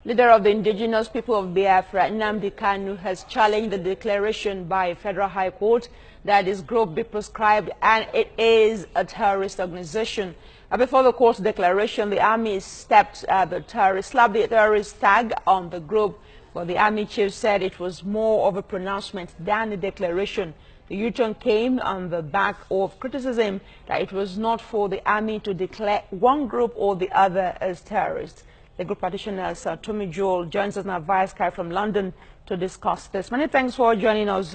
Leader of the indigenous people of Biafra, Nnamdi Kanu, has challenged the declaration by Federal High Court that his group be proscribed and it is a terrorist organization. Before the court's declaration, the army slapped the terrorist tag on the group, but the army chief said it was more of a pronouncement than a declaration. The U-turn came on the back of criticism that it was not for the army to declare one group or the other as terrorists. Legal practitioner Tommy Joel joins us now via Skype from London to discuss this. Many thanks for joining us,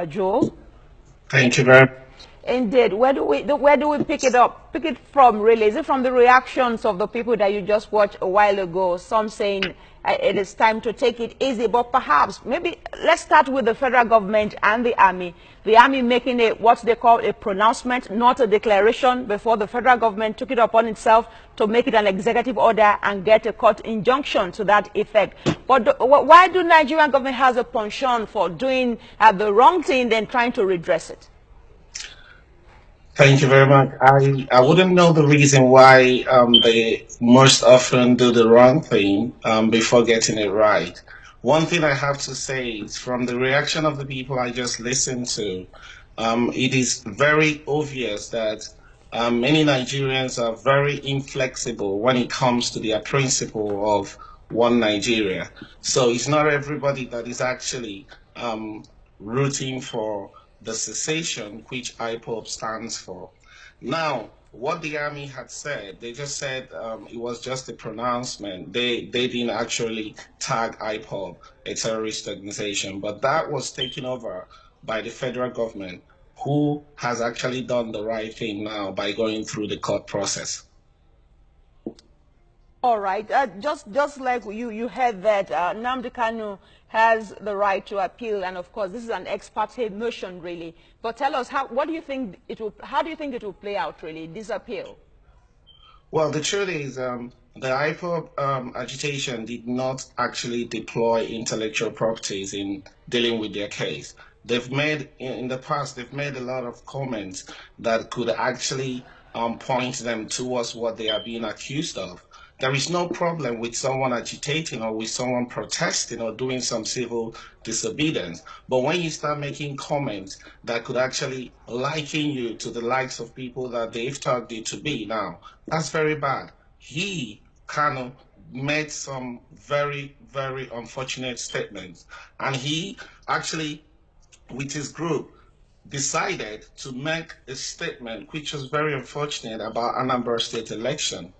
Joel. Thank you very much. Indeed. Where do we pick it up? Pick it from, really? Is it from the reactions of the people that you just watched a while ago? Some saying it is time to take it easy, but perhaps, maybe, let's start with the federal government and the army. The army making what they call a pronouncement, not a declaration, before the federal government took it upon itself to make it an executive order and get a court injunction to that effect. But why do Nigerian government has a penchant for doing the wrong thing, then trying to redress it? Thank you very much. I wouldn't know the reason why they most often do the wrong thing before getting it right. One thing I have to say is from the reaction of the people I just listened to, it is very obvious that many Nigerians are very inflexible when it comes to their principle of one Nigeria. So it's not everybody that is actually rooting for the cessation, which IPOB stands for. Now, what the army had said, they just said it was just a pronouncement. They didn't actually tag IPOB a terrorist organization, but that was taken over by the federal government, who has actually done the right thing now by going through the court process. All right. Just like you heard that Nnamdi Kanu has the right to appeal, and of course this is an ex parte motion, really. But tell us, how do you think it will play out, really, this appeal? Well, the truth is, the IPOB agitation did not actually deploy intellectual properties in dealing with their case. They've made, in the past, they've made a lot of comments that could actually point them towards what they are being accused of. There is no problem with someone agitating or with someone protesting or doing some civil disobedience. But when you start making comments that could actually liken you to the likes of people that they've tagged you to be now, that's very bad. He kind of made some very, very unfortunate statements. And he actually, with his group, decided to make a statement which was very unfortunate about Anambra State election.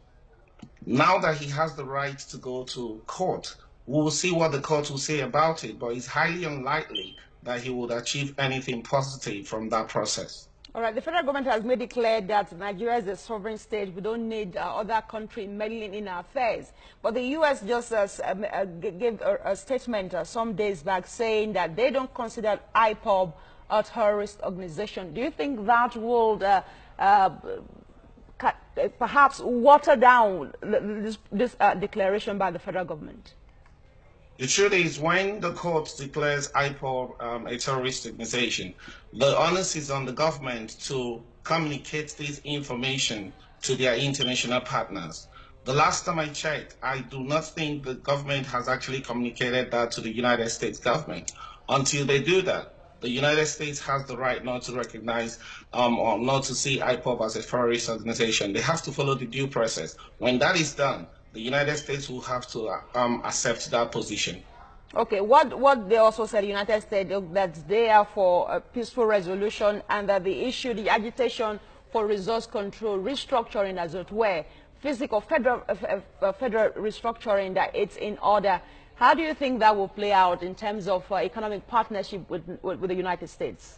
Now that he has the right to go to court, we will see what the court will say about it, but it's highly unlikely that he would achieve anything positive from that process. All right, the federal government has made it clear that Nigeria is a sovereign state. We don't need other countries meddling in our affairs. But the U.S. just gave a statement some days back saying that they don't consider IPOB a terrorist organization. Do you think that will perhaps water down this declaration by the federal government? The truth is, when the court declares IPOB a terrorist organization, the onus is on the government to communicate this information to their international partners. The last time I checked, I do not think the government has actually communicated that to the United States government. Until they do that, the United States has the right not to recognize or not to see IPOB as a terrorist organization. They have to follow the due process. When that is done, the United States will have to accept that position. Okay, what they also said, the United States, that they are for a peaceful resolution and that the issue, the agitation for resource control, restructuring as it were, physical federal restructuring, that it's in order. How do you think that will play out in terms of economic partnership with the United States?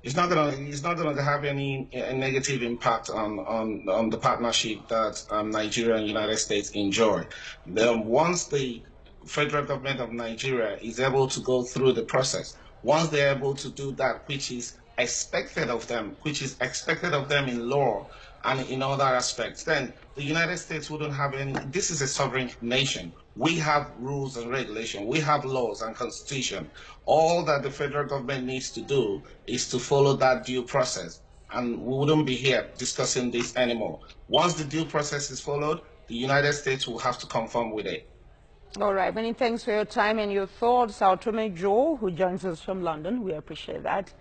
It's not going to have any negative impact on the partnership that Nigeria and United States enjoy. Once the federal government of Nigeria is able to go through the process, once they're able to do that which is expected of them, in law and in other aspects, then the United States wouldn't have any. This is a sovereign nation. We have rules and regulations. We have laws and constitution. All that the federal government needs to do is to follow that due process. And we wouldn't be here discussing this anymore. Once the due process is followed, the United States will have to conform with it. All right, many thanks for your time and your thoughts. Our Joe, who joins us from London, we appreciate that.